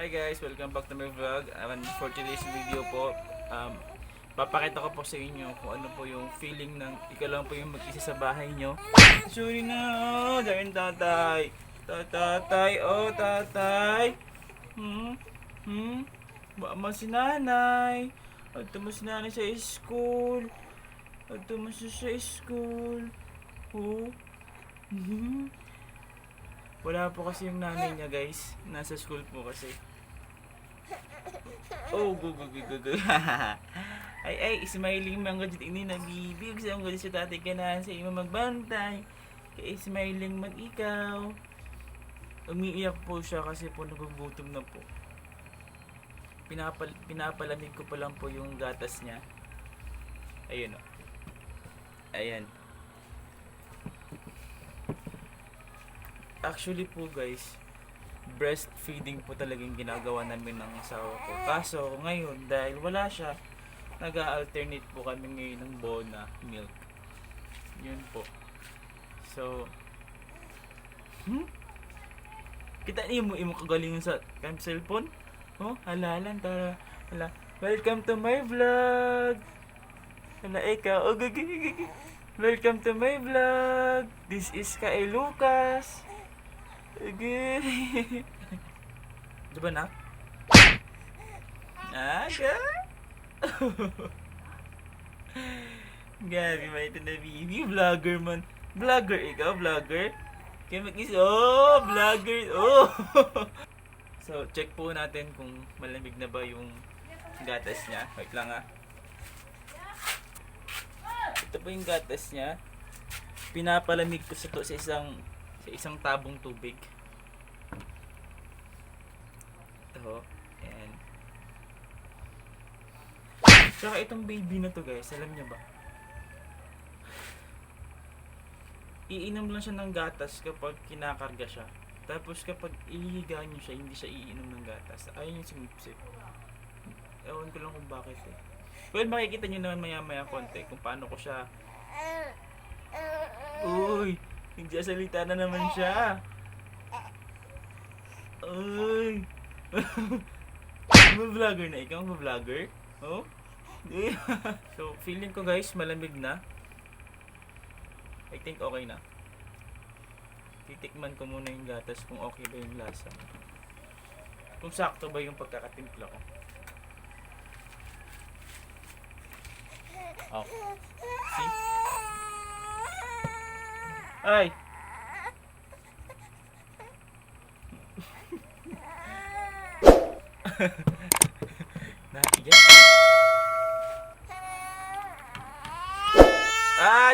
Hi guys, welcome back to my vlog. For today's video po, papakita ko po sa inyo kung ano po yung feeling ng ikaw lang po yung mag-isa sa bahay nyo. Sorry na, dahil tatay. Tatay, tatay. Ba mo si nanay. At mo si nanay sa school. At mo siya sa school. Oh. Wala po kasi yung nanay niya guys. Nasa school po kasi. Oh, go. ay, smiling man gud ini na bibig sa gud si tatay kanan sa imo magbantay. Kay smiling man ikaw. Umiiyak po siya kasi po nagugutom na po. Pinapalamig ko pa lang po yung gatas niya. Ayun o. Ayan. Actually po guys, breastfeeding po talagang ginagawa namin ng asawa ko. Kaso ngayon, dahil wala siya, nag-alternate po kami ngayon ng Bona milk. Yun po. So, kita niyo mo kagalingan sa cellphone? Oh, halalan tara. Hala. Welcome to my vlog. Hala, ikaw. Oh, gigi. Welcome to my vlog. This is Kay Lucas. Okay. Diba nak? Aga? Gabi ba ito na baby? Vlogger man. Vlogger ikaw? Vlogger? Kaya vlogger. Oh! So, check po natin kung malamig na ba yung gatas niya. Wait lang ah. Ito po yung gatas niya. Pinapalamig ko sa isang tabong tubig. Ito. Ayan. Saka itong baby na to guys, alam niyo ba? Iinom lang siya ng gatas kapag kinakarga siya. Tapos kapag ihiga niyo siya, hindi siya iinom ng gatas. Ayun yung sumipsip. Ewan ko lang kung bakit eh. Well, makikita niyo naman maya-maya konti kung paano ko siya. Uy! Nagsasalita na naman siya. Uy! Vlogger na ikaw, vlogger? Oh? So, feeling ko guys, malamig na. I think okay na. Titikman ko muna yung gatas kung okay ba yung lasa. Kung sakto ba yung pagkakatimpla ko. Oh. See? Ay! Nahiya.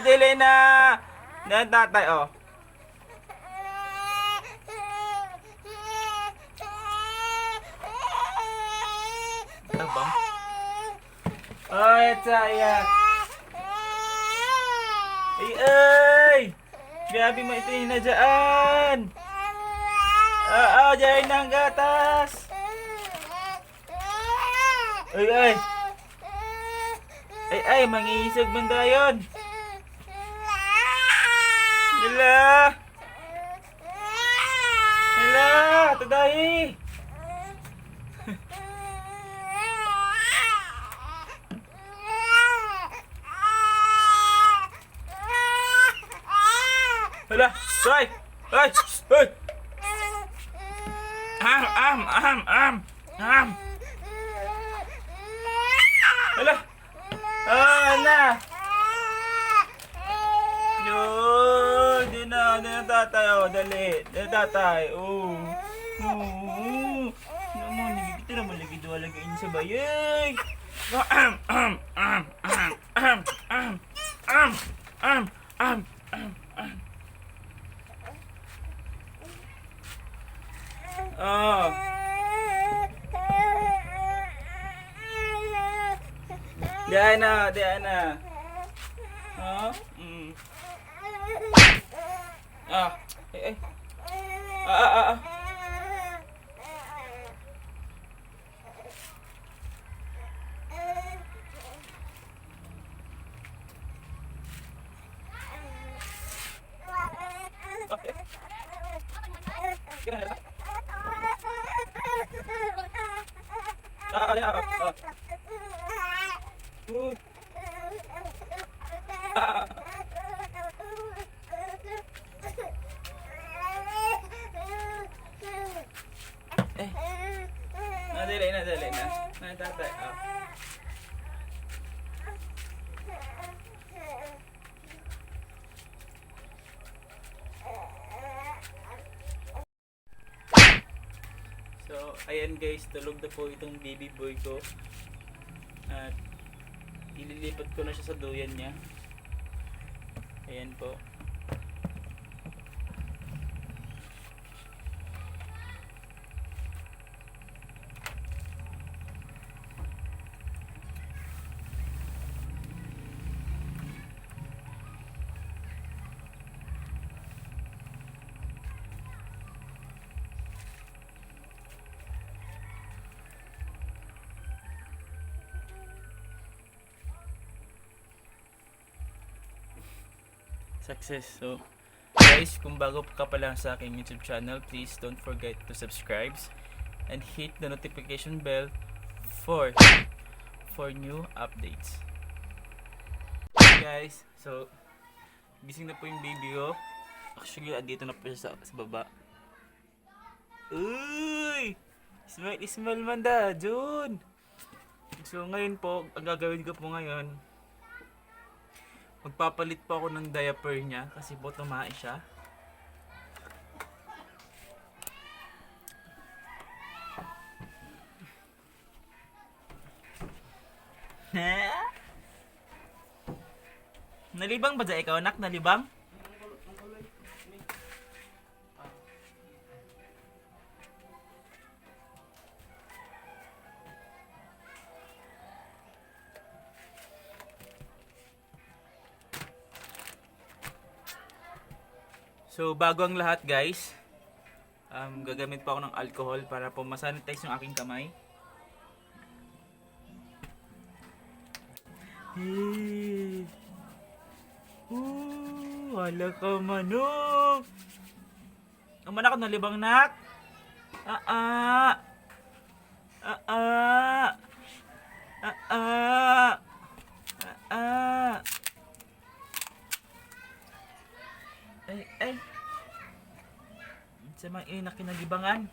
Dili na! Tatay, oh. Tabang? Ay, tayak! Ay! Grabe mo ito yung nadyan! Dyan ng gatas! Ay, mangisog man dayon! Hala! Tadahi! Hala! Ay! Hala! Na! Di na tatay, oh, dali. Tatay, oh. Naman, nagigit naman lagi doon lagayin sa bayay. Oh. Diana. Oh? Ay. Okay. Nadali na. Natatay. So, ayan guys, tulog na po itong baby boy ko. At ililipat ko na siya sa duyan niya. Ayan po. Success. So, guys, kung bago ka pa lang sa aking YouTube channel, please don't forget to subscribe and hit the notification bell for new updates. Guys, so gising na po yung baby ko. Actually, dito na po siya sa baba. Uy! Smile man da, Jun! So, ngayon po, ang gagawin ko po ngayon, magpapalit po ako ng diaper niya kasi po tumae siya. Nalibang ba dyan ikaw, anak? Nalibang? So, bago ang lahat guys, gagamit pa ako ng alcohol para po masanitize yung aking kamay. Hey. Wala ka manok. Ang manak na libang nak. Ay. Sa mga ina kinalibangan.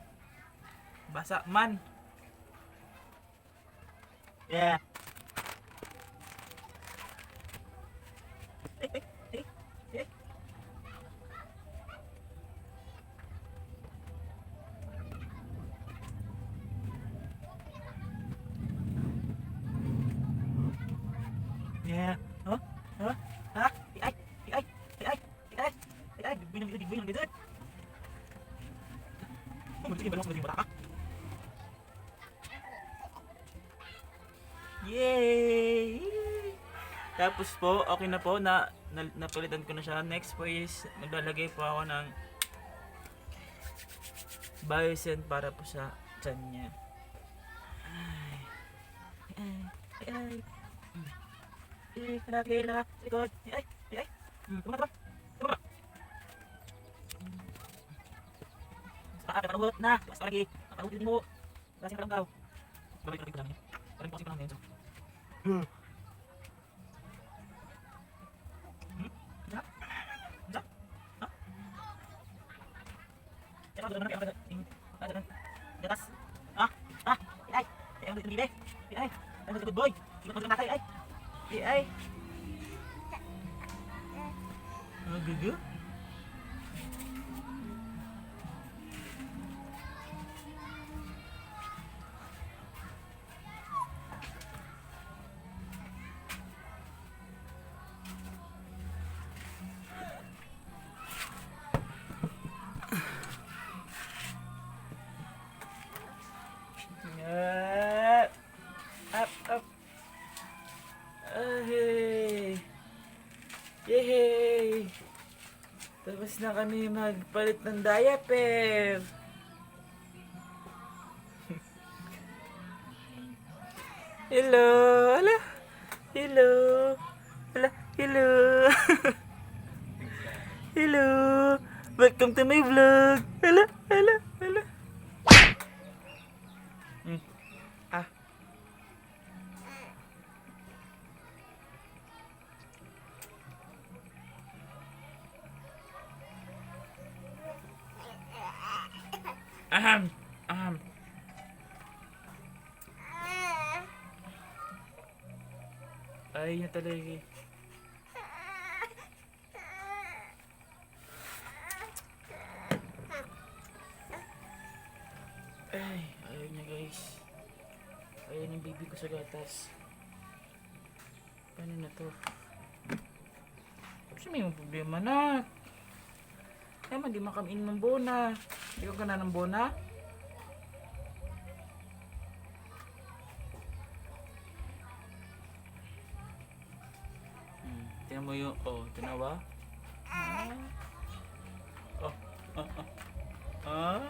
Basa man. Yeah. Yeah. Huh? Ha? Ay, digboy ng gadget. Magiging balong sa magiging bata ka. Yay! Tapos po, okay na po, napalitan ko na siya. Next po is, maglalagay po ako ng Biosen para po sa tiyan niya. Kila, likod. Ay. Tumata ba? Kapanuhot na. Basta lagi. Kapanuhot din mo. Kasi ka lang daw. Babalik ko lang yan. Parang kasi ko lang yan. Gatas. Ay, good boy. Ay. Gugu. Up. Yay! Tapos na kami magpalit ng diaper. Hello! Hello! Hello! Welcome to my vlog! Hello! Ayaw niya talaga eh. Ay, ayaw niya guys. Ayaw yung baby ko sa gatas. Paano na to? Kasi may problema na. Kaya man di makamain ng bona. Hindi ko ka na ng bona. Tingnan mo yung, oh, tinawa. Ah. Oh, ah, ah, ah,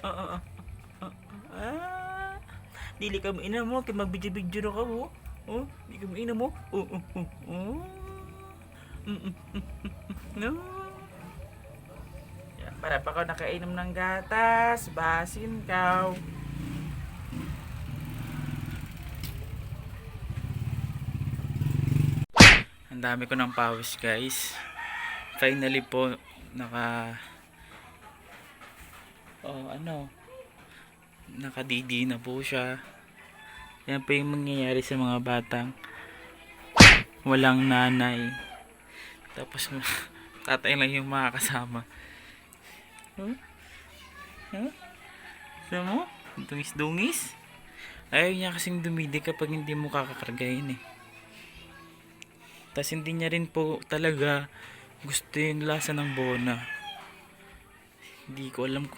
ah, ah, ah, ah. Dili ka mainam mo, kaya magbidyo-bidyo na ka mo. Oh, di ka mainam mo. Oh, oh, oh, oh. No. Yan, para pa ka nakainom ng gatas, basin ka. Ang dami ko ng pawis guys. Finally po nakadidi na po siya. Yan po yung mangyayari sa mga batang walang nanay. Tapos tatay lang yung makakasama. Huh? Huh? Gusto mo? Dungis-dungis? Ayaw niya kasing dumidi kapag hindi mo kakakargayin eh. Tapos hindi niya rin po talaga gusto yung lasa ng bona. Hindi ko alam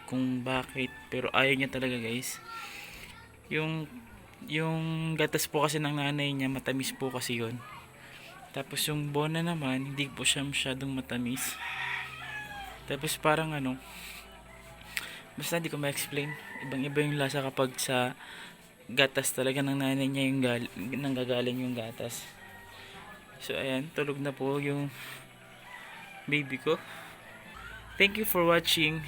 kung bakit, pero ayaw niya talaga guys. Yung gatas po kasi ng nanay niya matamis po kasi yun. Tapos yung bona naman hindi po siya masyadong matamis. Tapos parang basta hindi ko ma-explain. Ibang-iba yung lasa kapag sa gatas talaga ng nanay niya yung nanggagaling yung gatas. So ayan, tulog na po yung baby ko. Thank you for watching.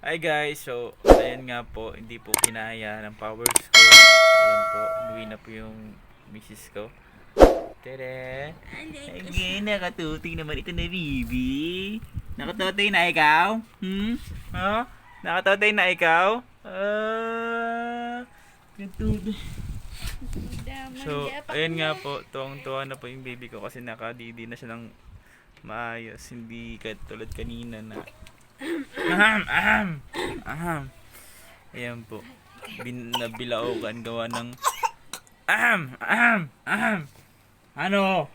Hi guys, so ayan nga po, hindi po kinaya ng powers ko. Ayan po, umuwi na po yung misis ko. Tada! Ay, nakatuting naman ito na baby. Nakatuting na ikaw? Oh? Nakatuting na ikaw? Nakatuting. So, ayun nga po, tuwang-tuwa na po yung baby ko kasi nakadidi na siya ng maayos, hindi katulad kanina na ayan po, nabilaukan gawa ng ano?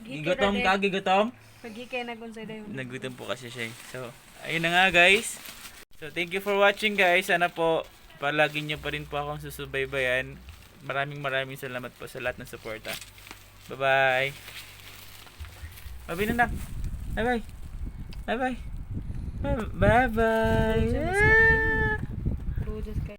Gigotom ka, gigotom? Pagi kayo nag-unsada yun. Nagutom po kasi siya. So, ayun na nga guys. So, thank you for watching guys. Sana po, palagi nyo pa rin po akong susubaybayan. Maraming salamat po sa lahat ng suporta. Bye-bye. Bye-bye na. Bye-bye. Bye-bye. Bye-bye.